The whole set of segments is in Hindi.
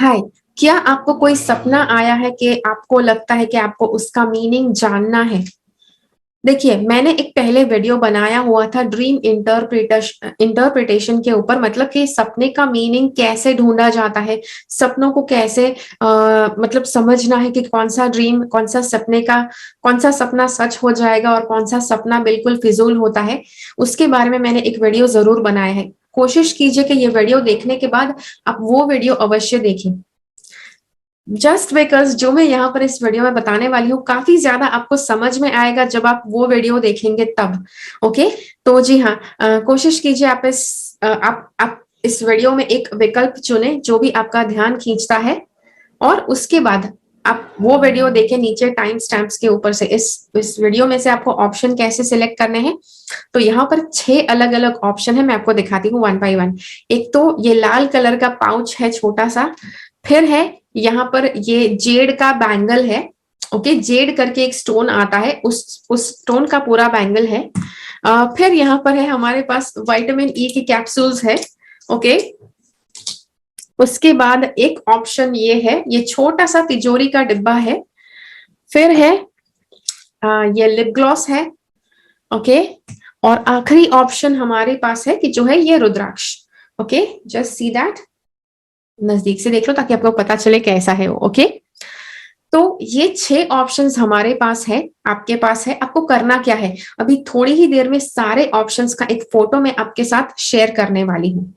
हाय, क्या आपको कोई सपना आया है कि आपको लगता है कि आपको उसका मीनिंग जानना है? देखिए, मैंने एक पहले वीडियो बनाया हुआ था ड्रीम इंटरप्रिटेशन के ऊपर, मतलब कि सपने का मीनिंग कैसे ढूँढा जाता है, सपनों को कैसे मतलब समझना है कि कौन-सा ड्रीम, कौन-सा सपना सच हो जाएगा और कौन-सा सपना बिल्कुल फिज़ूल होता है, उसके बारे में मैंने एक वीडियो ज़रूर बनाया है। कोशिश कीजिए कि ये वीडियो देखने के बाद आप वो वीडियो अवश्य देखें। जस्ट बिकॉज़ जो मैं यहाँ पर इस वीडियो में बताने वाली हूँ, काफ़ी ज़्यादा आपको समझ में आएगा जब आप वो वीडियो देखेंगे तब, ओके? तो जी हाँ, कोशिश कीजिए आप इस वीडियो में एक विकल्प चुनें, जो भी आपका ध्यान खींचता है और उसके बाद आप वो वीडियो देखें नीचे टाइम स्टैम्प्स के ऊपर से। इस वीडियो में से आपको ऑप्शन कैसे सिलेक्ट करने हैं, तो यहाँ पर 6 अलग-अलग ऑप्शन है, मैं आपको दिखाती हूँ वन बाय वन। एक तो ये लाल कलर का पाउच है छोटा-सा, फिर है यहाँ पर ये जेड का बैंगल है, ओके? जेड करके एक स्टोन आता है, उस स्टोन का पूरा बैंगल है। फिर यहाँ पर है हमारे पास विटामिन ई के कैप्सूल्स है, ओके? उसके बाद एक ऑप्शन ये है, ये छोटा-सा तिजोरी का डिब्बा है। फिर है ये लिप ग्लॉस है, ओके? और आखिरी ऑप्शन हमारे पास है कि जो है ये रुद्राक्ष, ओके? जस्ट सी दैट, नजदीक से देख लो ताकि आपको पता चले कैसा है वो, ओके? तो ये 6 ऑप्शंस हमारे पास है, आपके पास है, आपको करना क्या है? अभी थोड़ी ही देर में सारे ऑप्शंस का एक फोटो मैं आपके साथ शेयर करने वाली हूँ।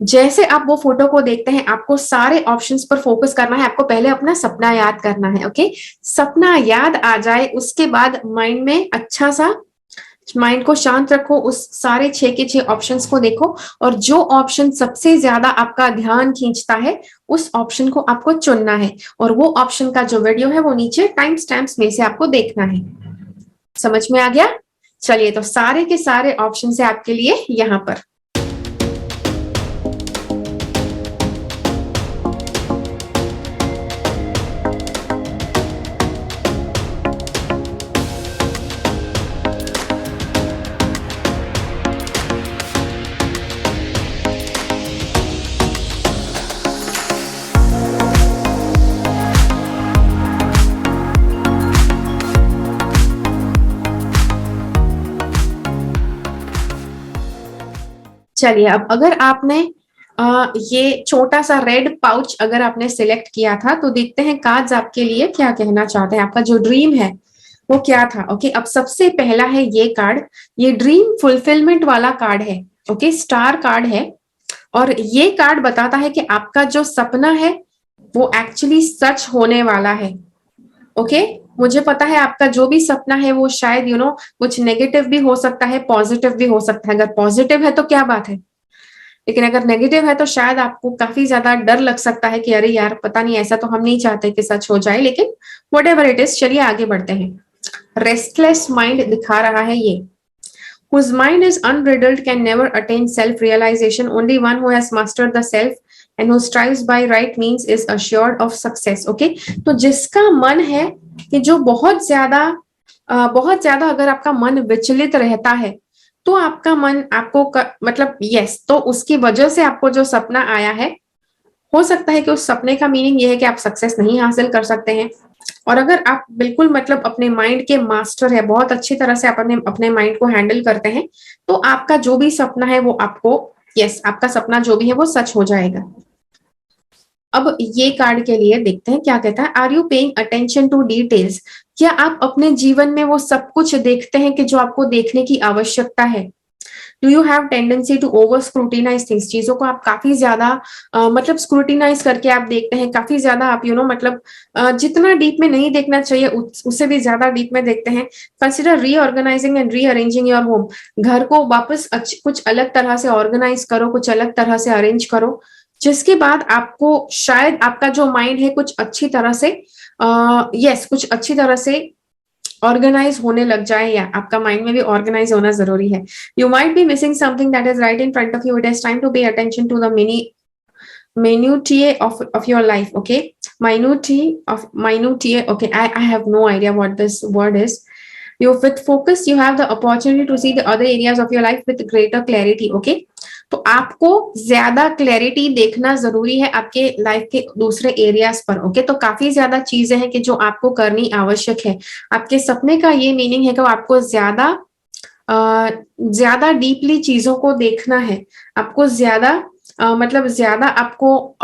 जैसे आप वो फोटो को देखते हैं, आपको सारे ऑप्शंस पर फोकस करना है, आपको पहले अपना सपना याद करना है, ओके? सपना याद आ जाए, उसके बाद माइंड को शांत रखो, उस सारे 6 के 6 ऑप्शंस को देखो और जो ऑप्शन सबसे ज्यादा आपका ध्यान खींचता है, उस ऑप्शन को आपको चुनना है और वो ऑप्शन का जो वीडियो है वो नीचे टाइम स्टैम्प्स में से आपको देखना है। समझ में आ गया? चलिए, तो सारे के सारे ऑप्शन है आपके लिए यहाँ पर। चलिए, अब अगर आपने ये छोटा सा रेड पाउच अगर आपने सिलेक्ट किया था, तो देखते हैं कार्ड्स आपके लिए क्या कहना चाहते हैं, आपका जो ड्रीम है वो क्या था, ओके? अब सबसे पहला है ये कार्ड, ये ड्रीम फुलफिलमेंट वाला कार्ड है, ओके? स्टार कार्ड है और ये कार्ड बताता है कि आपका जो सपना है वो एक्चुअली सच होने वाला है, ओके? मुझे पता है आपका जो भी सपना है वो शायद कुछ नेगेटिव भी हो सकता है, पॉजिटिव भी हो सकता है। अगर पॉजिटिव है तो क्या बात है, लेकिन अगर नेगेटिव है तो शायद आपको काफी ज्यादा डर लग सकता है कि अरे यार, पता नहीं, ऐसा तो हम नहीं चाहते कि सच हो जाए, लेकिन व्हाटएवर इट इज, चलिए आगे बढ़ते हैं। रेस्टलेस माइंड दिखा रहा है ये, whose mind is unbridled can never attain self-realization. Only one who has mastered the self and who strives by right means is assured of success. Okay? तो जिसका मन है कि जो बहुत ज्यादा अगर आपका मन विचलित रहता है, तो आपका मन मतलब यस, तो उसकी वजह से आपको जो सपना आया है, हो सकता है कि उस सपने का मीनिंग ये है कि आप सक्सेस नहीं हासिल कर सकते हैं। और अगर आप बिल्कुल मतलब अपने माइंड के मास्टर है, बहुत अच्छी तरह से आप अपने माइंड को हैंडल करते हैं, तो आपका जो भी सपना है वो आपका सपना जो भी है वो सच हो जाएगा। अब ये कार्ड के लिए देखते हैं क्या कहता है। Are you paying attention to details? क्या आप अपने जीवन में वो सब कुछ देखते हैं कि जो आपको देखने की आवश्यकता है? Do you have tendency to over scrutinize things? चीजों को आप काफी ज्यादा मतलब स्क्रूटिनाइज करके आप देखते हैं, काफी ज्यादा आप मतलब जितना डीप में नहीं देखना चाहिए उससे भी ज्यादा डीप में देखते हैं। Consider reorganising and rearranging your home. घर को वापस कुछ अलग तरह से ऑर्गेनाइज करो, कुछ अलग तरह से अरेंज करो, जिसके बाद आपको शायद आपका जो माइंड है कुछ अच्छी तरह से कुछ अच्छी तरह से ऑर्गेनाइज होने लग जाए, या आपका माइंड में भी ऑर्गेनाइज होना जरूरी है। You might be missing something that is right in front of you. It is time to pay attention to the minutiae of your life. Okay, minutiae. Okay, I have no idea what this word is. You with focus, you have the opportunity to see the other areas of your life with greater clarity. Okay, तो आपको ज्यादा क्लैरिटी देखना जरूरी है आपके लाइफ के दूसरे एरियाज पर। ओके, तो काफी ज्यादा चीजें हैं कि जो आपको करनी आवश्यक है। आपके सपने का ये मीनिंग है कि आपको ज्यादा डीपली चीजों को देखना है, आपको मतलब ज्यादा आपको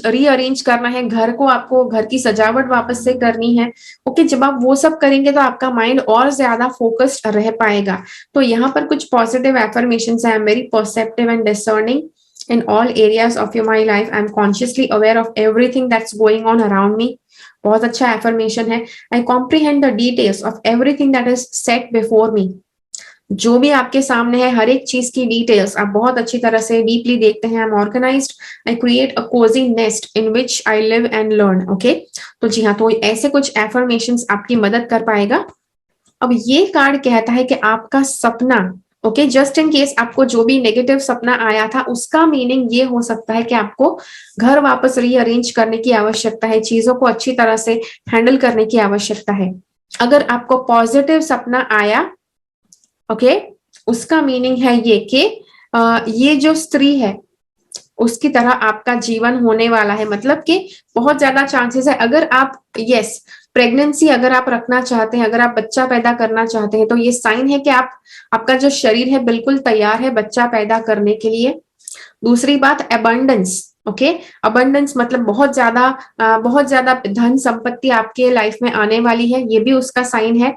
रीअरेंज करना है घर को, आपको घर की सजावट वापस से करनी है। ओके, जब आप वो सब करेंगे तो आपका माइंड और ज्यादा फोकस्ड रह पाएगा। तो यहाँ पर कुछ पॉजिटिव एफर्मेशंस है। I am very perceptive and discerning in all areas of my life. I'm consciously aware of everything that's going on around me. बहुत अच्छा एफर्मेशन है। I comprehend the details of everything that is set before me. जो भी आपके सामने है हर एक चीज की डिटेल्स आप बहुत अच्छी तरह से डीपली देखते हैं। I am organized, I create a cozy nest in which I live and learn. Okay, तो जी हाँ, तो ऐसे कुछ एफर्मेशंस आपकी मदद कर पाएगा। अब ये कार्ड कहता है कि आपका सपना, ओके, जस्ट इन केस आपको जो भी नेगेटिव सपना आया था उसका मीनिंग ये हो सकता है कि आपको घर वापस रीअरेंज करने की आवश्यकता है, चीजों को अच्छी तरह से हैंडल करने की आवश्यकता है। अगर आपको पॉजिटिव सपना आया, ओके, उसका मीनिंग है ये कि ये जो स्त्री है उसकी तरह आपका जीवन होने वाला है। मतलब कि बहुत ज्यादा चांसेस है, अगर आप प्रेगनेंसी अगर आप रखना चाहते हैं, अगर आप बच्चा पैदा करना चाहते हैं, तो ये साइन है कि आपका जो शरीर है बिल्कुल तैयार है बच्चा पैदा करने के लिए। दूसरी बात, अबंडेंस। ओके, अबंडेंस मतलब बहुत ज्यादा धन संपत्ति आपके लाइफ में आने वाली है, ये भी उसका साइन है।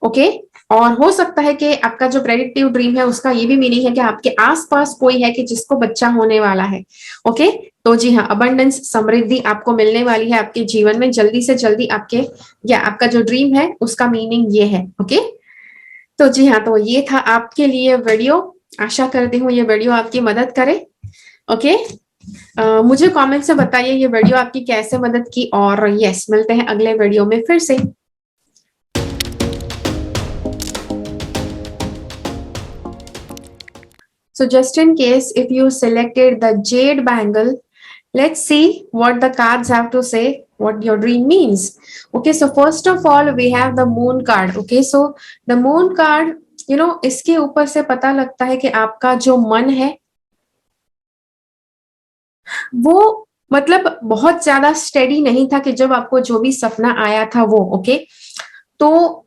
ओके, और हो सकता है कि आपका जो प्रेडिक्टिव ड्रीम है उसका ये भी मीनिंग है कि आपके आसपास कोई है कि जिसको बच्चा होने वाला है। ओके, तो जी हाँ, अबंडेंस, समृद्धि आपको मिलने वाली है आपके जीवन में जल्दी से जल्दी। आपका जो ड्रीम है उसका मीनिंग ये है। ओके, तो जी हाँ, तो ये था आपके लिए वीडियो। आशा करती हूँ ये वीडियो आपकी मदद करे। ओके, मुझे कमेंट से बताइए ये वीडियो आपकी कैसे मदद की, और यस, मिलते हैं अगले वीडियो में फिर से। So just in case if you selected the jade bangle, let's see what the cards have to say, what your dream means. Okay, so first of all we have the moon card. Okay, so the moon card, इसके ऊपर से पता लगता है कि आपका जो मन है वो मतलब बहुत ज्यादा स्टेडी नहीं था कि जब आपको जो भी सपना आया था वो। ओके, तो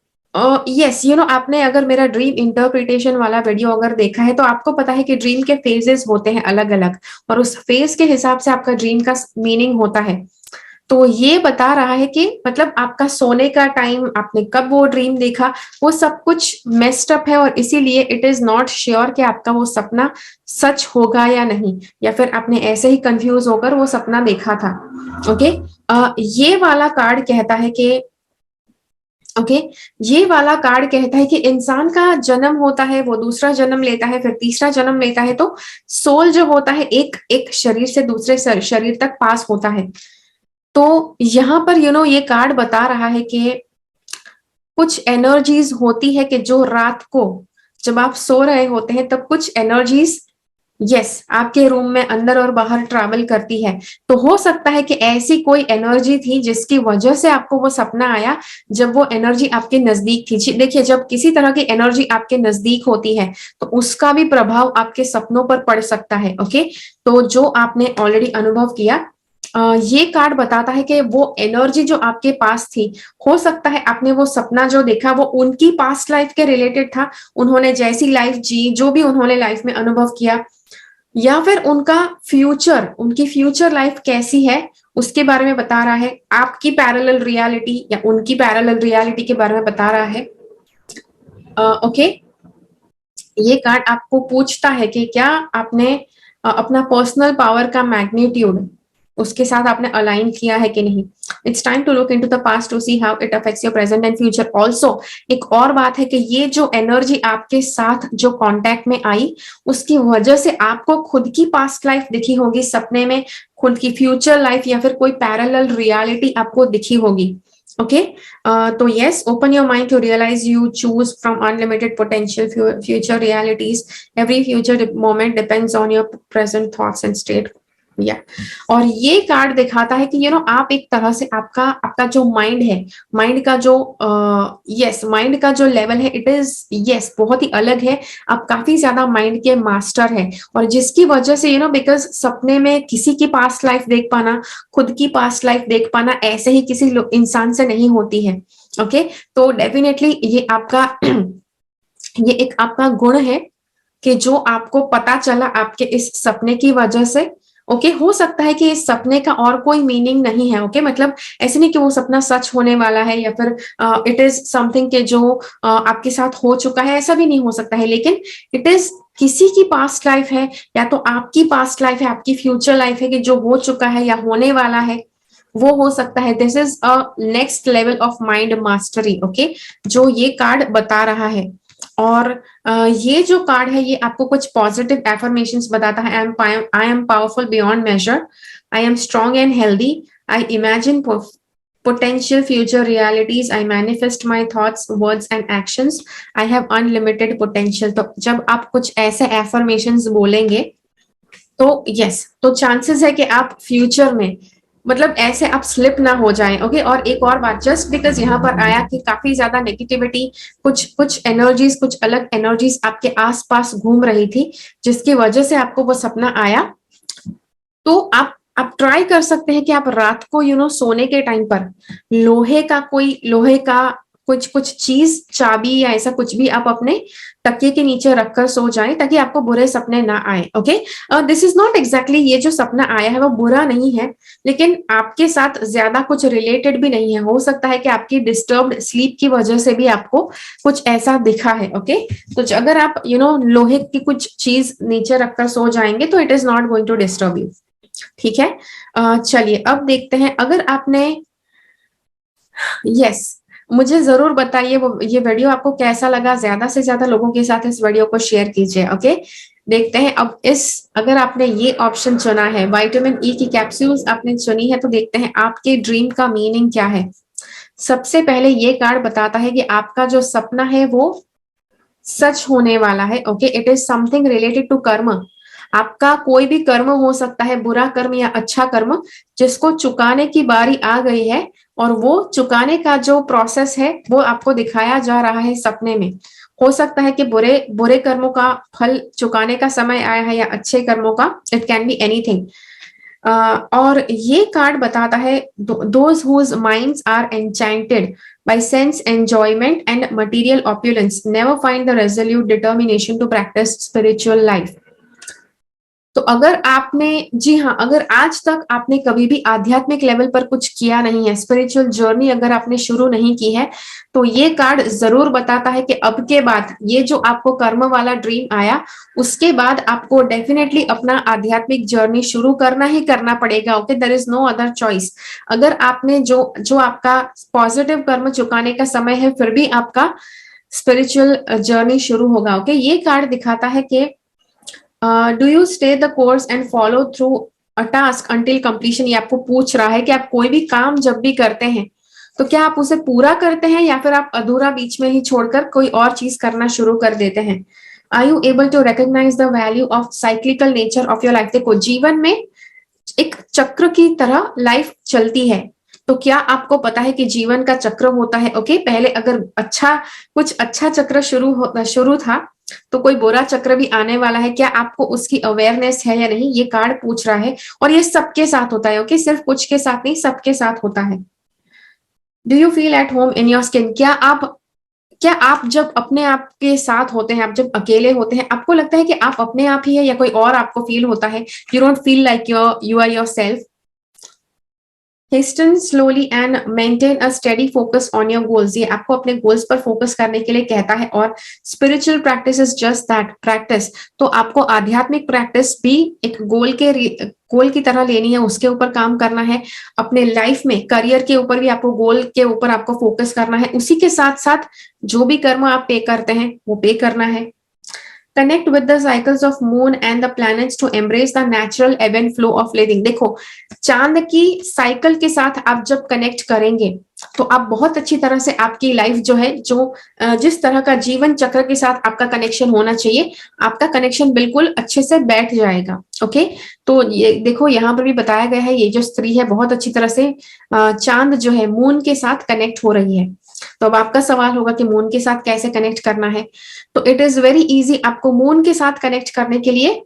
यस, आपने अगर मेरा ड्रीम इंटरप्रिटेशन वाला वीडियो अगर देखा है तो आपको पता है कि ड्रीम के फेजेस होते हैं अलग अलग, और उस फेज के हिसाब से आपका ड्रीम का मीनिंग होता है। तो ये बता रहा है कि मतलब आपका सोने का टाइम, आपने कब वो ड्रीम देखा, वो सब कुछ मेस्ड अप है, और इसीलिए इट इज नॉट श्योर कि आपका वो सपना सच होगा या नहीं, या फिर आपने ऐसे ही कंफ्यूज होकर वो सपना देखा था। ओके, ये वाला कार्ड कहता है कि ये वाला कार्ड कहता है कि इंसान का जन्म होता है, वो दूसरा जन्म लेता है, फिर तीसरा जन्म लेता है, तो सोल जो होता है एक शरीर से दूसरे शरीर तक पास होता है। तो यहाँ पर ये कार्ड बता रहा है कि कुछ एनर्जीज होती है कि जो रात को जब आप सो रहे होते हैं तब कुछ एनर्जीज आपके रूम में अंदर और बाहर ट्रैवल करती है। तो हो सकता है कि ऐसी कोई एनर्जी थी जिसकी वजह से आपको वो सपना आया, जब वो एनर्जी आपके नजदीक थी। देखिए, जब किसी तरह की एनर्जी आपके नजदीक होती है तो उसका भी प्रभाव आपके सपनों पर पड़ सकता है। ओके, तो जो आपने ऑलरेडी अनुभव किया, ये कार्ड बताता है कि वो एनर्जी जो आपके पास थी, हो सकता है आपने वो सपना जो देखा वो उनकी पास्ट लाइफ के रिलेटेड था, उन्होंने जैसी लाइफ जी, जो भी उन्होंने लाइफ में अनुभव किया, या फिर उनकी फ्यूचर लाइफ कैसी है उसके बारे में बता रहा है। आपकी पैरेलल रियलिटी या उनकी पैरेलल रियलिटी के बारे में बता रहा है। ओके, ये कार्ड आपको पूछता है कि क्या आपने अपना पर्सनल पावर का मैग्नीट्यूड उसके साथ आपने अलाइन किया है कि नहीं। It's time to look into the past to see how it affects your present and future also. एक और बात है कि ये जो एनर्जी आपके साथ जो कांटेक्ट में आई, उसकी वजह से आपको खुद की पास्ट लाइफ दिखी होगी सपने में, खुद की फ्यूचर लाइफ या फिर कोई पैरेलल रियलिटी आपको दिखी होगी। ओके, तो yes, open your mind to realize you choose from unlimited potential future realities. Every future moment depends on your present thoughts and state. या और ये कार्ड दिखाता है कि आप एक तरह से आपका आपका जो माइंड है, माइंड का जो यस माइंड का जो लेवल है, इट इज यस बहुत ही अलग है। आप काफी ज्यादा माइंड के मास्टर है, और जिसकी वजह से बिकॉज सपने में किसी की पास्ट लाइफ देख पाना, खुद की पास्ट लाइफ देख पाना ऐसे ही किसी इंसान से नहीं होती है। ओके, तो डेफिनेटली ये आपका ये एक आपका गुण है कि जो आपको पता चला आपके इस सपने की वजह से। ओके, हो सकता है कि इस सपने का और कोई मीनिंग नहीं है। ओके, मतलब ऐसे नहीं कि वो सपना सच होने वाला है या फिर इट इज समथिंग के जो आपके साथ हो चुका है, ऐसा भी नहीं हो सकता है। लेकिन इट इज किसी की पास्ट लाइफ है, या तो आपकी पास्ट लाइफ है, आपकी फ्यूचर लाइफ है कि जो हो चुका है या होने वाला है, वो हो सकता है। This is a next level of mind mastery. Okay, जो ये कार्ड बता रहा है। और ये जो कार्ड है ये आपको कुछ पॉजिटिव एफर्मेशंस बताता है। I am powerful beyond measure, I am strong and healthy, I imagine potential future realities, I manifest my thoughts, words and actions, I have unlimited potential। तो जब आप कुछ ऐसे एफर्मेशंस बोलेंगे तो यस, तो चांसेस है कि आप फ्यूचर में मतलब ऐसे आप स्लिप ना हो जाएं। ओके, और एक और बात, जस्ट बिकॉज यहाँ पर आया कि काफी ज्यादा नेगेटिविटी, कुछ कुछ एनर्जीज, कुछ अलग एनर्जीज आपके आसपास घूम रही थी, जिसकी वजह से आपको वो सपना आया। तो आप ट्राई कर सकते हैं कि आप रात को सोने के टाइम पर लोहे का कुछ कुछ चीज, चाबी या ऐसा कुछ भी आप अपने तकिए के नीचे रखकर सो जाएं, ताकि आपको बुरे सपने ना आए। Okay, this is not exactly, ये जो सपना आया है वो बुरा नहीं है, लेकिन आपके साथ ज्यादा कुछ रिलेटेड भी नहीं है। हो सकता है कि आपकी डिस्टर्ब्ड स्लीप की वजह से भी आपको कुछ ऐसा दिखा है। ओके, तो अगर आप लोहे की कुछ चीज नीचे रखकर सो जाएंगे तो it is not going to disturb you. ठीक है, चलिए अब देखते हैं। अगर आपने यस मुझे जरूर बताइए वो ये वीडियो आपको कैसा लगा। ज्यादा से ज्यादा लोगों के साथ इस वीडियो को शेयर कीजिए। ओके, देखते हैं अब अगर आपने ये ऑप्शन चुना है, विटामिन ई की कैप्सूल्स आपने चुनी है, तो देखते हैं आपके ड्रीम का मीनिंग क्या है। सबसे पहले ये कार्ड बताता है कि आपका जो सपना है वो सच होने वाला है। Okay, it is something related to karma. आपका कोई भी कर्म हो सकता है, बुरा कर्म या अच्छा कर्म, जिसको चुकाने की बारी आ गई है, और वो चुकाने का जो प्रोसेस है वो आपको दिखाया जा रहा है सपने में। हो सकता है कि बुरे बुरे कर्मों का फल चुकाने का समय आया है, या अच्छे कर्मों का, इट कैन बी एनीथिंग। और ये कार्ड बताता है those whose minds are enchanted by sense enjoyment and material opulence never find the resolute determination to practice spiritual life। तो अगर आपने, जी हाँ, अगर आज तक आपने कभी भी आध्यात्मिक लेवल पर कुछ किया नहीं है, स्पिरिचुअल जर्नी अगर आपने शुरू नहीं की है, तो ये कार्ड जरूर बताता है कि अब के बाद ये जो आपको कर्म वाला ड्रीम आया, उसके बाद आपको डेफिनेटली अपना आध्यात्मिक जर्नी शुरू करना ही करना पड़ेगा। Okay, there is no other choice. अगर आपने जो जो आपका पॉजिटिव कर्म चुकाने का समय है, फिर भी आपका स्पिरिचुअल जर्नी शुरू होगा। ओके, ये कार्ड दिखाता है कि do you stay the course and follow through a task until completion. ये आपको पूछ रहा है कि आप कोई भी काम जब भी करते हैं तो क्या आप उसे पूरा करते हैं, या फिर आप अधूरा बीच में ही छोड़कर कोई और चीज करना शुरू कर देते हैं। Are you able to recognize the value of cyclical nature of your life. देखो, जीवन में एक चक्र की तरह लाइफ चलती है, तो क्या आपको पता है कि जीवन का चक्र होता है। ओके, पहले अगर कुछ अच्छा चक्र शुरू था, तो कोई बुरा चक्र भी आने वाला है। क्या आपको उसकी अवेयरनेस है या नहीं, ये कार्ड पूछ रहा है। और ये सबके साथ होता है। ओके, सिर्फ कुछ के साथ नहीं, सबके साथ होता है। Do you feel at home in your skin. क्या आप जब अपने आप के साथ होते हैं, आप जब अकेले होते हैं, आपको लगता है कि आप अपने आप ही है, या कोई और आपको फील होता है। You don't feel like you are yourself. Hasten slowly and maintain a steady focus on your goals। ये आपको अपने गोल्स पर फोकस करने के लिए कहता है। और spiritual practice is just that, practice. तो आपको आध्यात्मिक प्रैक्टिस भी एक गोल की तरह लेनी है, उसके ऊपर काम करना है। अपने लाइफ में करियर के ऊपर भी आपको गोल के ऊपर आपको फोकस करना है। उसी के साथ साथ जो भी कर्म आप पे करते हैं वो पे करना है। Connect with the cycles of moon and the planets to embrace the natural ebb and flow of living। देखो, चांद की साइकिल के साथ आप जब कनेक्ट करेंगे तो आप बहुत अच्छी तरह से आपकी लाइफ जो है, जो जिस तरह का जीवन चक्र के साथ आपका कनेक्शन होना चाहिए, आपका कनेक्शन बिल्कुल अच्छे से बैठ जाएगा। ओके, तो ये देखो यहाँ पर भी बताया गया है, ये जो स्त्री है बहुत अच्छी तरह से चांद जो है मून के साथ कनेक्ट हो रही है। तो अब आपका सवाल होगा कि मून के साथ कैसे कनेक्ट करना है। तो इट इज वेरी इजी, आपको मून के साथ कनेक्ट करने के लिए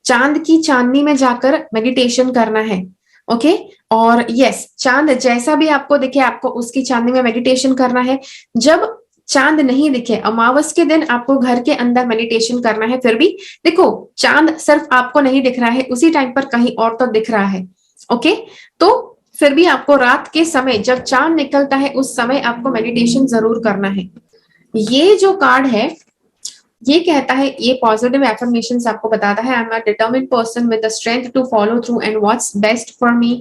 चांद की चांदनी में जाकर मेडिटेशन करना है। ओके, और यस, चांद जैसा भी आपको दिखे आपको उसकी चांदनी में मेडिटेशन करना है। जब चांद नहीं दिखे, अमावस के दिन आपको घर के अंदर मेडिटेशन करना है। फिर भी देखो, चांद सिर्फ आपको नहीं दिख रहा है, उसी टाइम पर कहीं और तो दिख रहा है। ओके, तो फिर भी आपको रात के समय जब चांद निकलता है उस समय आपको मेडिटेशन जरूर करना है। ये जो कार्ड है ये कहता है, ये पॉजिटिव एफर्मेशंस आपको बताता है, I am a determined person with the strength to follow through and what's best for me.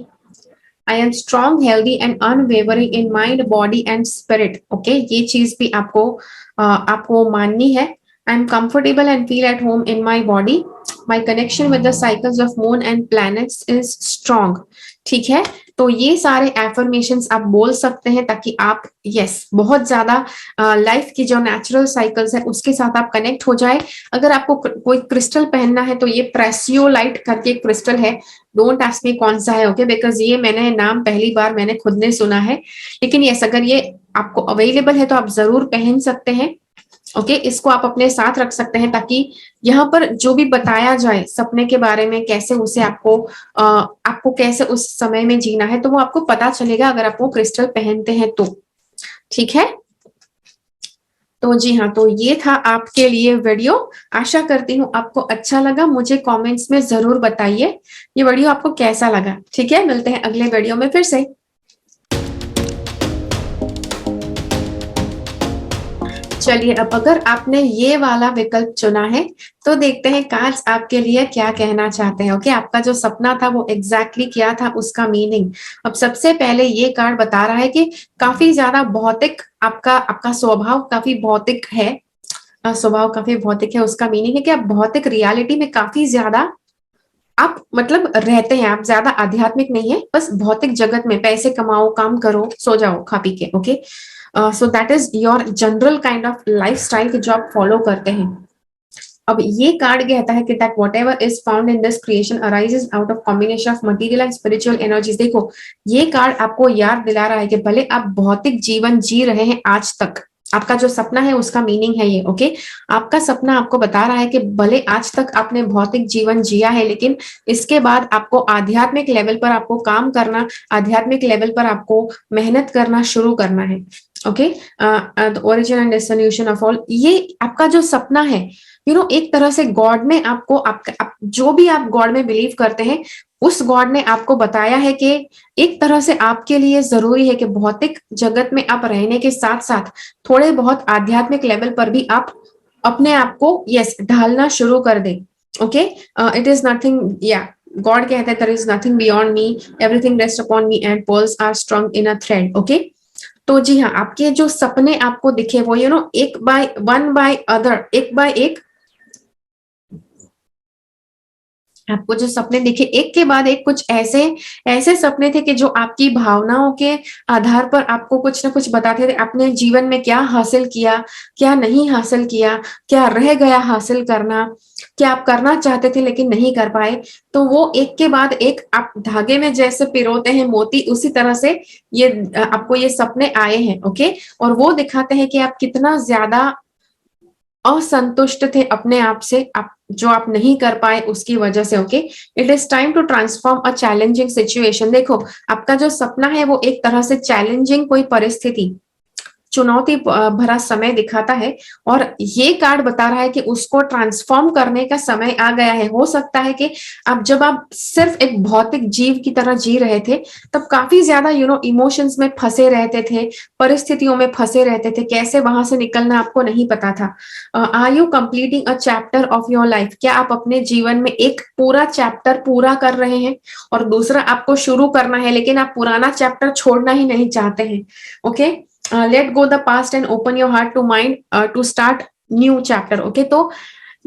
I am strong, healthy and unwavering in mind, body and spirit. Okay, ये चीज भी आपको माननी है। I am comfortable and feel at home in my body. My connection with the cycles of moon and planets is strong. ठीक है, तो ये सारे एफर्मेशंस आप बोल सकते हैं ताकि आप बहुत ज्यादा लाइफ की जो नेचुरल साइकिल्स है उसके साथ आप कनेक्ट हो जाए। अगर आपको कोई क्रिस्टल पहनना है तो ये प्रेसियोलाइट करके एक क्रिस्टल है, डोंट आस्क मी कौन सा है। ओके, बिकॉज ये मैंने नाम पहली बार मैंने खुद ने सुना है, लेकिन यस अगर ये आपको अवेलेबल है तो आप जरूर पहन सकते हैं। ओके, इसको आप अपने साथ रख सकते हैं ताकि यहाँ पर जो भी बताया जाए सपने के बारे में, कैसे उसे आपको कैसे उस समय में जीना है, तो वो आपको पता चलेगा अगर आप वो क्रिस्टल पहनते हैं तो। ठीक है, तो जी हाँ, तो ये था आपके लिए वीडियो। आशा करती हूँ आपको अच्छा लगा। मुझे कमेंट्स में जरूर बताइए ये वीडियो आपको कैसा लगा। ठीक है, मिलते हैं अगले वीडियो में फिर से। चलिए, अब अगर आपने ये वाला विकल्प चुना है तो देखते हैं कार्ड्स आपके लिए क्या कहना चाहते हैं। ओके, आपका जो सपना था वो एग्जैक्टली क्या था, उसका मीनिंग। अब सबसे पहले ये कार्ड बता रहा है कि काफी ज्यादा भौतिक आपका स्वभाव काफी भौतिक है। स्वभाव काफी भौतिक है, उसका मीनिंग है कि आप भौतिक रियलिटी में काफी ज्यादा आप मतलब रहते हैं। आप ज्यादा आध्यात्मिक नहीं है, बस भौतिक जगत में पैसे कमाओ, काम करो, सो जाओ खा पी के। Okay, so that is your general kind of life style जो आप फॉलो करते हैं। अब ये कार्ड कहता है कि that what ever is found in this creation arises out of combination of material and spiritual energies. देखो, ये कार्ड आपको याद दिला रहा है कि भले आप भौतिक जीवन जी रहे हैं आज तक, आपका जो सपना है उसका मीनिंग है ये। ओके, आपका सपना आपको बता रहा है कि भले आज तक आपने भौतिक जीवन जिया है, लेकिन इसके बाद आपको आध्यात्मिक लेवल पर आपको काम करना, आध्यात्मिक लेवल पर आपको मेहनत करना शुरू करना है। Okay, the origin and destination of all, ये आपका जो सपना है, एक तरह से गॉड ने आपको जो भी आप गॉड में बिलीव करते हैं, उस गॉड ने आपको बताया है कि एक तरह से आपके लिए जरूरी है कि भौतिक जगत में आप रहने के साथ साथ थोड़े बहुत आध्यात्मिक लेवल पर भी आप अपने आप को ढालना शुरू कर दे। ओके, इट इज नथिंग, या गॉड कहता है, there is nothing beyond me, everything rest upon me and pearls are strung in a thread. Okay, तो जी हाँ, आपके जो सपने आपको दिखे वो एक बाय वन बाय अदर, एक बाय एक आपको जो सपने दिखे एक के बाद एक, कुछ ऐसे ऐसे सपने थे कि जो आपकी भावनाओं के आधार पर आपको कुछ ना कुछ बताते थे। आपने जीवन में क्या हासिल किया, क्या नहीं हासिल किया, क्या रह गया हासिल करना, क्या आप करना चाहते थे लेकिन नहीं कर पाए। तो वो एक के बाद एक आप धागे में जैसे पिरोते हैं मोती, उसी तरह से ये आपको ये सपने आए हैं। ओके, और वो दिखाते हैं कि आप कितना ज्यादा असंतुष्ट थे अपने आप से, आप जो आप नहीं कर पाए उसकी वजह से। Okay, it is time to transform a challenging situation. देखो, आपका जो सपना है वो एक तरह से चैलेंजिंग कोई परिस्थिति, चुनौती भरा समय दिखाता है, और ये कार्ड बता रहा है कि उसको ट्रांसफॉर्म करने का समय आ गया है। हो सकता है कि जब आप सिर्फ एक भौतिक जीव की तरह जी रहे थे तब काफी ज्यादा इमोशंस में फंसे रहते थे, परिस्थितियों में फंसे रहते थे, कैसे वहां से निकलना आपको नहीं पता था। Are you completing a chapter of your life? क्या आप अपने जीवन में एक पूरा चैप्टर पूरा कर रहे हैं और दूसरा आपको शुरू करना है, लेकिन आप पुराना चैप्टर छोड़ना ही नहीं चाहते हैं। Okay, let go the past and open your heart to mind to start new chapter. Okay, तो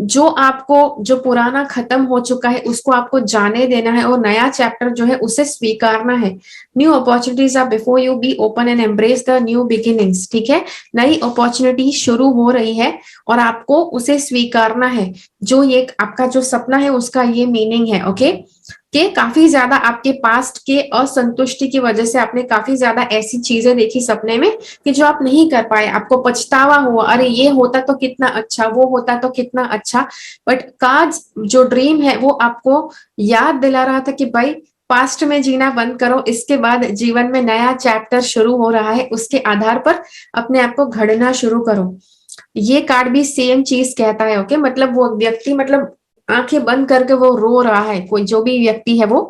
जो आपको जो पुराना खत्म हो चुका है उसको आपको जाने देना है और नया चैप्टर जो है उसे स्वीकारना है। New opportunities are before you, be open and embrace the new beginnings. ठीक है, नई अपॉर्चुनिटी शुरू हो रही है और आपको उसे स्वीकारना है। जो ये आपका जो सपना है उसका ये मीनिंग है। ओके, कि काफी ज्यादा आपके पास्ट के असंतुष्टि की वजह से आपने काफी ज्यादा ऐसी चीजें देखी सपने में कि जो आप नहीं कर पाए, आपको पछतावा हुआ, अरे ये होता तो कितना अच्छा, वो होता तो कितना अच्छा। बट का जो ड्रीम है वो आपको याद दिला रहा था कि भाई पास्ट में जीना बंद करो, इसके बाद जीवन में नया चैप्टर शुरू हो रहा है, उसके आधार पर अपने आप को घड़ना शुरू करो। ये कार्ड भी सेम चीज कहता है। ओके, मतलब वो व्यक्ति, मतलब आंखें बंद करके वो रो रहा है, कोई जो भी व्यक्ति है वो,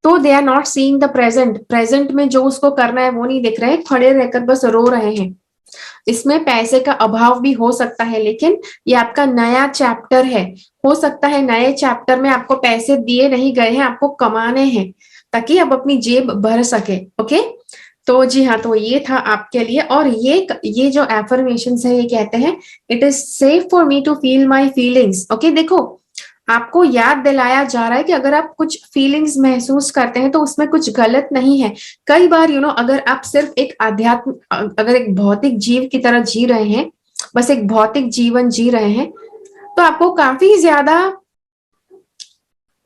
तो they are not seeing the present, present में जो उसको करना है वो नहीं दिख रहे हैं, खड़े रहकर बस रो रहे हैं। इसमें पैसे का अभाव भी हो सकता है, लेकिन ये आपका नया चैप्टर है। हो सकता है नए चैप्टर में आपको पैसे दिए नहीं गए हैं, आपको कमाने हैं ताकि आप अपनी जेब भर सके। ओके, तो जी हाँ, तो ये था आपके लिए। और ये जो एफर्मेशंस है ये कहते हैं it is safe for me to feel my feelings. Okay, देखो आपको याद दिलाया जा रहा है कि अगर आप कुछ फीलिंग्स महसूस करते हैं तो उसमें कुछ गलत नहीं है। कई बार अगर आप सिर्फ एक अध्यात्म, अगर एक भौतिक जीव की तरह जी रहे हैं, बस एक भौतिक जीवन जी रहे हैं, तो आपको काफी ज्यादा,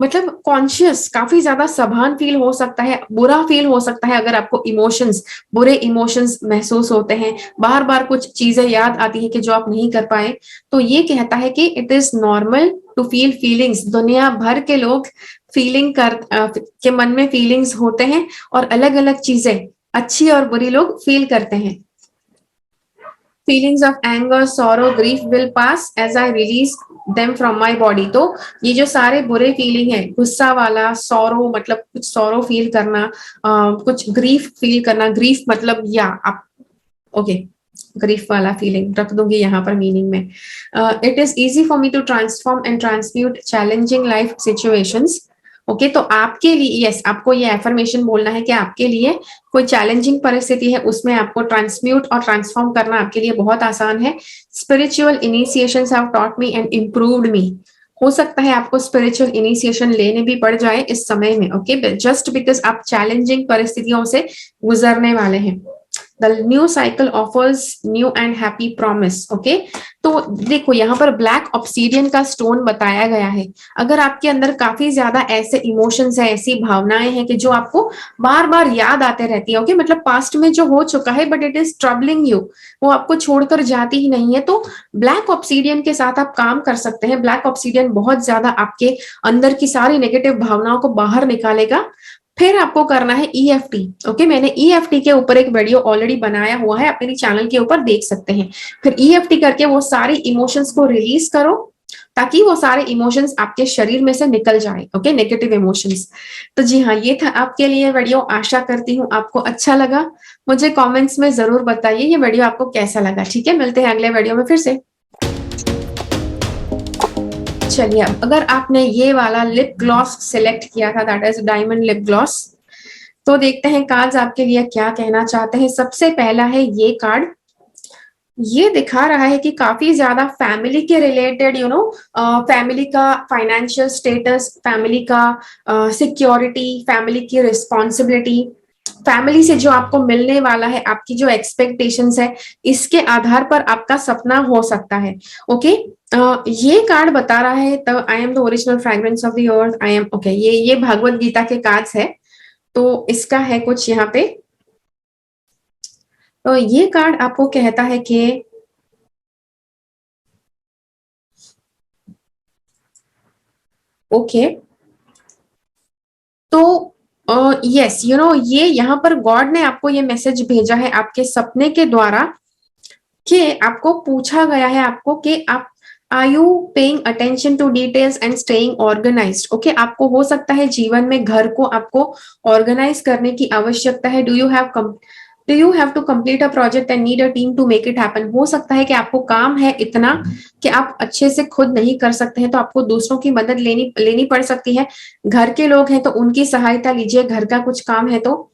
मतलब कॉन्शियस, काफी ज्यादा सभान फील हो सकता है, बुरा फील हो सकता है। अगर आपको इमोशंस, बुरे इमोशंस महसूस होते हैं, बार बार कुछ चीजें याद आती है कि जो आप नहीं कर पाए, तो ये कहता है कि it is normal to feel feelings. दुनिया भर के लोग के मन में फीलिंग्स होते हैं और अलग अलग चीजें, अच्छी और बुरी, लोग फील करते हैं। Feelings of anger, sorrow, grief will pass as I release them from my body. तो ये जो सारे बुरे फीलिंग है, गुस्सा वाला, सॉरो मतलब कुछ सॉरो फील करना, कुछ ग्रीफ फील करना, ग्रीफ मतलब या आप, ओके, ग्रीफ वाला फीलिंग रख दूंगी यहाँ पर मीनिंग में। It is easy for me to transform and transmute challenging life situations. Okay, तो आपके लिए यस, आपको ये एफर्मेशन बोलना है कि आपके लिए कोई चैलेंजिंग परिस्थिति है, उसमें आपको ट्रांसम्यूट और ट्रांसफॉर्म करना आपके लिए बहुत आसान है। Spiritual initiations have taught me and improved me. हो सकता है आपको स्पिरिचुअल इनिशिएशन लेने भी पड़ जाए इस समय में। ओके, जस्ट बिकॉज आप चैलेंजिंग परिस्थितियों से गुजरने वाले हैं। The new cycle offers new and happy promise. Okay, तो देखो यहाँ पर ब्लैक ऑब्सीडियन का स्टोन बताया गया है। अगर आपके अंदर काफी ज्यादा ऐसे इमोशंस है, ऐसी भावनाएं हैं कि जो आपको बार बार याद आते रहती है, ओके, मतलब पास्ट में जो हो चुका है but it is troubling you, वो आपको छोड़कर जाती ही नहीं है, तो ब्लैक ऑब्सीडियन के साथ आप काम कर सकते हैं। ब्लैक ऑब्सीडियन बहुत ज्यादा आपके अंदर की सारी नेगेटिव भावनाओं को बाहर निकालेगा। फिर आपको करना है ईएफटी। ओके, मैंने ईएफटी के ऊपर एक वीडियो ऑलरेडी बनाया हुआ है, आप मेरी चैनल के ऊपर देख सकते हैं। फिर ईएफटी करके वो सारे इमोशंस को रिलीज करो ताकि वो सारे इमोशंस आपके शरीर में से निकल जाए। Okay, negative emotions. तो जी हाँ, ये था आपके लिए वीडियो। आशा करती हूँ आपको अच्छा लगा। मुझे कमेंट्स में जरूर बताइए ये वीडियो आपको कैसा लगा। ठीक है, मिलते हैं अगले वीडियो में फिर से। चलिए, अब अगर आपने ये वाला लिप ग्लॉस सिलेक्ट किया था, that is diamond lip gloss, तो देखते हैं कार्ड्स आपके लिए क्या कहना चाहते हैं। सबसे पहला है ये कार्ड। ये दिखा रहा है कि काफी ज्यादा फैमिली के रिलेटेड, फैमिली का फाइनेंशियल स्टेटस, फैमिली का सिक्योरिटी, फैमिली की रिस्पॉन्सिबिलिटी, फैमिली से जो आपको मिलने वाला है, आपकी जो एक्सपेक्टेशंस है, इसके आधार पर आपका सपना हो सकता है। ओके, ये कार्ड बता रहा है the I am the original fragrance of the earth, I am, okay, ये भागवत गीता के कार्ड्स है, तो इसका है कुछ यहाँ पे। तो ये कार्ड आपको कहता है कि ओके, तो यस, ये यहाँ पर गॉड ने आपको ये मैसेज भेजा है आपके सपने के द्वारा कि आपको पूछा गया है आपको कि आप are you paying attention to details and staying organized. Okay, आपको हो सकता है जीवन में घर को आपको ऑर्गेनाइज करने की आवश्यकता है। Do you have to complete a project and need a team to make it happen. हो सकता है कि आपको काम है इतना कि आप अच्छे से खुद नहीं कर सकते हैं, तो आपको दूसरों की मदद लेनी लेनी पड़ सकती है। घर के लोग हैं तो उनकी सहायता लीजिए, घर का कुछ काम है तो।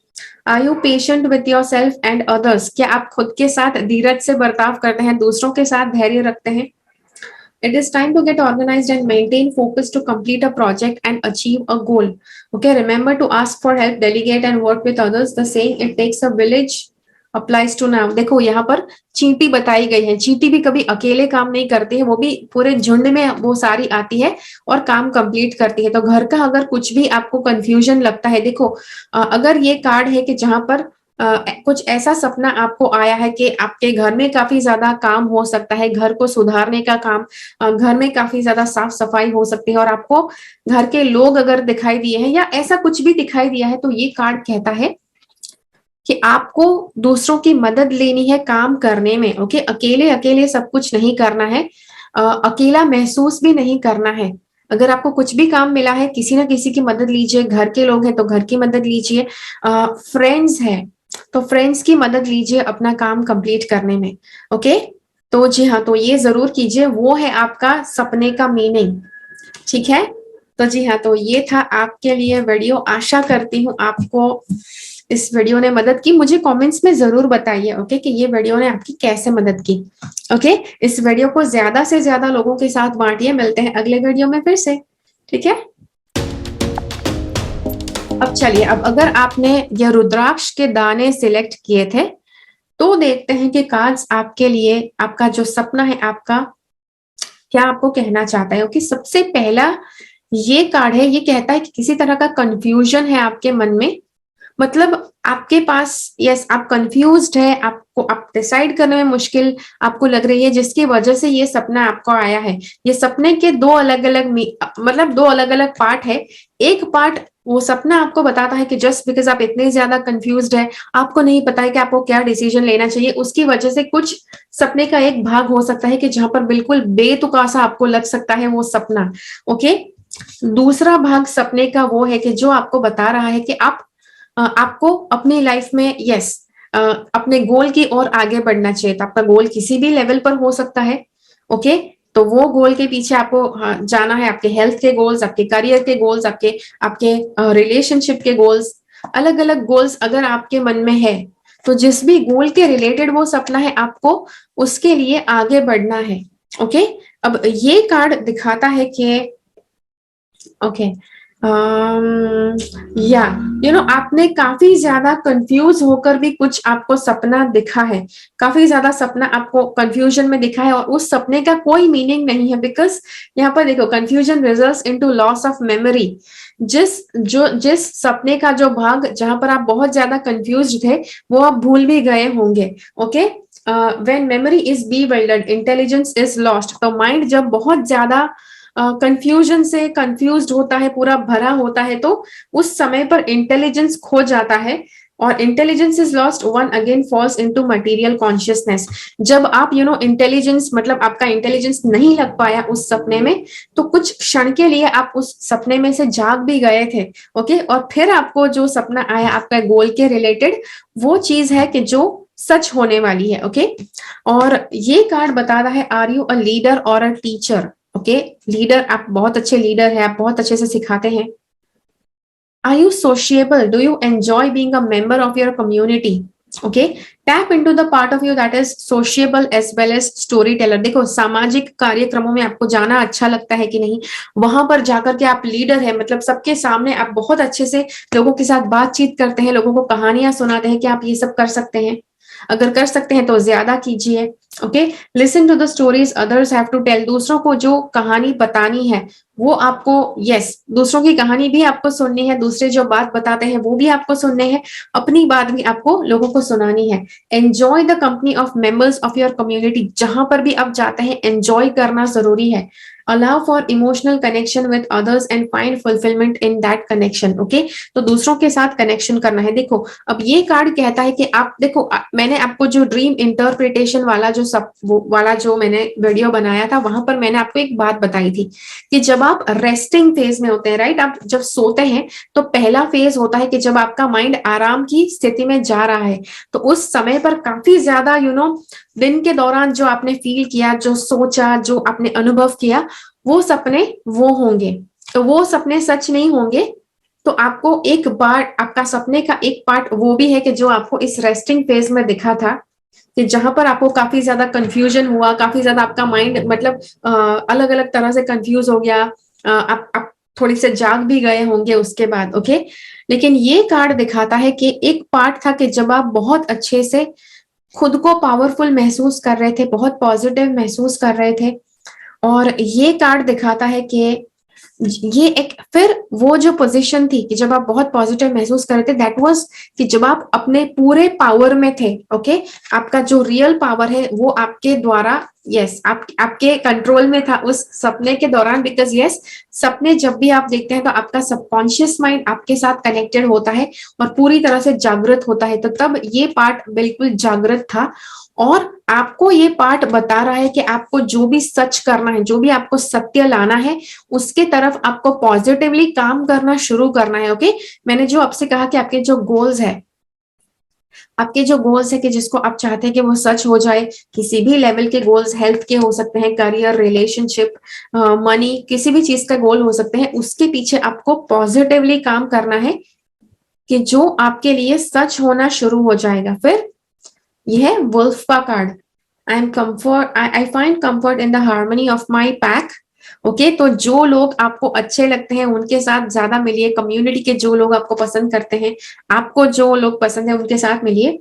Are you patient with yourself and others. क्या आप खुद के साथ धीरज से बर्ताव करते हैं, दूसरों के साथ धैर्य रखते हैं। It is time to get organized and maintain focus to complete a project and achieve a goal. Okay, remember to ask for help, delegate and work with others. The saying it takes a village applies to now. देखो यहाँ पर चींटी बताई गई है, चींटी भी कभी अकेले काम नहीं करती है, वो भी पूरे झुंड में वो सारी आती है और काम कंप्लीट करती है। तो घर का अगर कुछ भी आपको कंफ्यूजन लगता है, देखो अगर ये कार्ड है कि जहां पर कुछ ऐसा सपना आपको आया है कि आपके घर में काफी ज्यादा काम हो सकता है, घर को सुधारने का काम, घर में काफी ज्यादा साफ सफाई हो सकती है और आपको घर के लोग अगर दिखाई दिए हैं या ऐसा कुछ भी दिखाई दिया है, तो ये कार्ड कहता है कि आपको दूसरों की मदद लेनी है काम करने में। ओके, अकेले अकेले सब कुछ नहीं करना है, अकेला महसूस भी नहीं करना है। अगर आपको कुछ भी काम मिला है, किसी ना किसी की मदद लीजिए, घर के लोग हैं तो घर की मदद लीजिए, फ्रेंड्स है तो फ्रेंड्स की मदद लीजिए अपना काम कंप्लीट करने में। ओके, तो जी हाँ, तो ये जरूर कीजिए, वो है आपका सपने का मीनिंग। ठीक है, तो जी हाँ, तो ये था आपके लिए वीडियो। आशा करती हूँ आपको इस वीडियो ने मदद की। मुझे कमेंट्स में जरूर बताइए ओके कि ये वीडियो ने आपकी कैसे मदद की। ओके, इस वीडियो को ज्यादा से ज्यादा लोगों के साथ बांटिए। मिलते हैं अगले वीडियो में फिर से, ठीक है। अब चलिए, अब अगर आपने ये रुद्राक्ष के दाने सिलेक्ट किए थे तो देखते हैं कि कार्ड्स आपके लिए, आपका जो सपना है आपका क्या आपको कहना चाहता है। ओके, सबसे पहला ये कार्ड है, ये कहता है कि किसी तरह का कंफ्यूजन है आपके मन में, मतलब आपके पास यस आप कंफ्यूज्ड है, आपको आप डिसाइड करने में मुश्किल आपको लग रही है, जिसकी वजह से ये सपना आपको आया है। ये सपने के दो अलग अलग मतलब दो अलग अलग पार्ट है। एक पार्ट वो सपना आपको बताता है कि जस्ट बिकॉज आप इतने ज्यादा कंफ्यूज्ड है, आपको नहीं पता है कि आपको क्या डिसीजन लेना चाहिए, उसकी वजह से कुछ सपने का एक भाग हो सकता है कि जहां पर बिल्कुल बेतुका सा आपको लग सकता है वो सपना। ओके, दूसरा भाग सपने का वो है कि जो आपको बता रहा है कि आपको अपनी लाइफ में यस अपने गोल की ओर आगे बढ़ना चाहिए। तो आपका गोल किसी भी लेवल पर हो सकता है। ओके, तो वो गोल के पीछे आपको जाना है, आपके हेल्थ के गोल्स, आपके करियर के गोल्स, आपके आपके रिलेशनशिप के गोल्स, अलग अलग गोल्स अगर आपके मन में है तो जिस भी गोल के रिलेटेड वो सपना है आपको उसके लिए आगे बढ़ना है। ओके, अब ये कार्ड दिखाता है कि ओके या आपने काफी ज्यादा कंफ्यूज होकर भी कुछ आपको सपना दिखा है, काफी ज्यादा सपना आपको कंफ्यूजन में दिखा है और उस सपने का कोई मीनिंग नहीं है। बिकॉज यहाँ पर देखो, confusion results into loss of memory. जिस सपने का जो भाग जहां पर आप बहुत ज्यादा कंफ्यूज थे वो आप भूल भी गए होंगे। Okay, when memory is bewildered, intelligence is lost. तो माइंड जब बहुत ज्यादा कंफ्यूजन से कंफ्यूज्ड होता है, पूरा भरा होता है, तो उस समय पर इंटेलिजेंस खो जाता है और intelligence is lost, one again falls into material consciousness. जब आप इंटेलिजेंस मतलब आपका इंटेलिजेंस नहीं लग पाया उस सपने में, तो कुछ क्षण के लिए आप उस सपने में से जाग भी गए थे। ओके, और फिर आपको जो सपना आया आपका गोल के रिलेटेड, वो चीज है कि जो सच होने वाली है। ओके, और ये कार्ड बता रहा है, आर यू अ लीडर और अ टीचर। ओके, लीडर, आप बहुत अच्छे लीडर हैं, आप बहुत अच्छे से सिखाते हैं। Are you sociable? Do you enjoy being a member of your community? Okay, tap into the part of you that is sociable as well as storyteller. देखो, सामाजिक कार्यक्रमों में आपको जाना अच्छा लगता है कि नहीं, वहां पर जाकर के आप लीडर है, मतलब सबके सामने आप बहुत अच्छे से लोगों के साथ बातचीत करते हैं, लोगों को कहानियां सुनाते हैं कि आप ये सब कर सकते हैं। अगर कर सकते हैं तो ज्यादा कीजिए। Okay, listen to the stories others have to tell. दूसरों को जो कहानी बतानी है वो आपको दूसरों की कहानी भी आपको सुननी है, दूसरे जो बात बताते हैं वो भी आपको सुनने हैं, अपनी बात भी आपको लोगों को सुनानी है। Enjoy the company of members of your community. जहां पर भी आप जाते हैं एंजॉय करना जरूरी है। Allow for emotional connection with others and find fulfilment in that connection. Okay, तो दूसरों के साथ कनेक्शन करना है। देखो, अब ये कार्ड कहता है कि आप देखो, मैंने आपको जो ड्रीम इंटरप्रिटेशन वाला जो मैंने वीडियो बनाया था, वहां पर मैंने आपको एक बात बताई थी कि जब आप रेस्टिंग फेज में होते हैं, राइट, आप जब सोते हैं तो पहला फेज होता है कि जब आपका माइंड आराम की स्थिति में जा रहा है, तो उस समय पर काफी ज्यादा दिन के दौरान जो आपने फील किया, जो सोचा, जो आपने अनुभव किया, वो सपने वो होंगे। तो वो सपने सच नहीं होंगे। तो आपको एक बार आपका सपने का एक पार्ट वो भी है कि जो आपको इस रेस्टिंग फेज में दिखा था, कि जहां पर आपको काफी ज्यादा कंफ्यूजन हुआ, काफी ज्यादा आपका माइंड मतलब अलग अलग तरह से कंफ्यूज हो गया, आप थोड़ी से जाग भी गए होंगे उसके बाद। ओके, लेकिन ये कार्ड दिखाता है कि एक पार्ट था कि जब आप बहुत अच्छे से खुद को पावरफुल महसूस कर रहे थे, बहुत पॉजिटिव महसूस कर रहे थे, और ये कार्ड दिखाता है कि ये एक फिर वो जो पोजीशन थी कि जब आप बहुत पॉजिटिव महसूस कर रहे थे, दैट वाज कि जब आप अपने पूरे पावर में थे। ओके, आपका जो रियल पावर है वो आपके द्वारा, यस, आपके कंट्रोल में था उस सपने के दौरान। बिकॉज यस, सपने जब भी आप देखते हैं तो आपका सबकॉन्शियस माइंड आपके साथ कनेक्टेड होता है और पूरी तरह से जागृत होता है, तो तब ये पार्ट बिल्कुल जागृत था। और आपको ये पार्ट बता रहा है कि आपको जो भी सच करना है, जो भी आपको सत्य लाना है, उसके तरफ आपको पॉजिटिवली काम करना शुरू करना है। ओके, मैंने जो आपसे कहा कि आपके जो गोल्स है, आपके जो गोल्स है कि जिसको आप चाहते हैं कि वो सच हो जाए, किसी भी लेवल के गोल्स, हेल्थ के हो सकते हैं, करियर, रिलेशनशिप, मनी, किसी भी चीज का गोल हो सकते हैं, उसके पीछे आपको पॉजिटिवली काम करना है कि जो आपके लिए सच होना शुरू हो जाएगा। फिर यह है वुल्फ का card. I find comfort in the harmony of my pack. Okay, तो जो लोग आपको अच्छे लगते हैं उनके साथ ज्यादा मिलिए, कम्युनिटी के जो लोग आपको पसंद करते हैं, आपको जो लोग पसंद है उनके साथ मिलिए।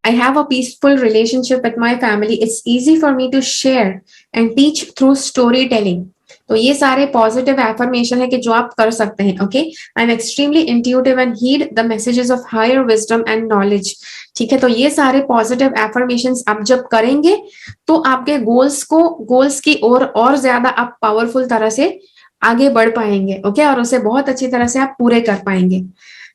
I have a peaceful relationship with my family. It's easy for me to share and teach through storytelling. तो ये सारे पॉजिटिव एफर्मेशन है कि जो आप कर सकते हैं। Okay, I am extremely intuitive and heed the messages of higher wisdom and knowledge. ठीक है, तो ये सारे पॉजिटिव एफर्मेशन आप जब करेंगे तो आपके गोल्स की और ज्यादा आप पावरफुल तरह से आगे बढ़ पाएंगे। ओके, और उसे बहुत अच्छी तरह से आप पूरे कर पाएंगे।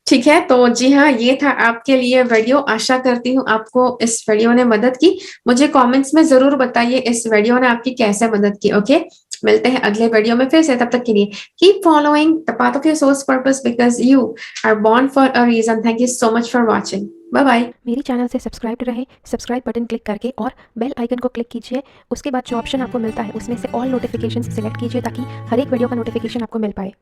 ठीक है, तो जी हाँ, ये था आपके लिए वीडियो। आशा करती हूँ आपको इस वीडियो ने मदद की। मुझे कमेंट्स में जरूर बताइए इस वीडियो ने आपकी कैसे मदद की। ओके, मिलते हैं अगले वीडियो में फिर से। तब तक के लिए keep following the path of your soul's purpose because you are born for a reason. Thank you so much for watching. Bye bye. मेरी चैनल से सब्सक्राइब रहे, सब्सक्राइब बटन क्लिक करके और बेल आइकन को क्लिक कीजिए। उसके बाद जो ऑप्शन आपको मिलता है उसमें से ऑल नोटिफिकेशंस सिलेक्ट कीजिए ताकि हर एक वीडियो का नोटिफिकेशन आपको मिल पाए।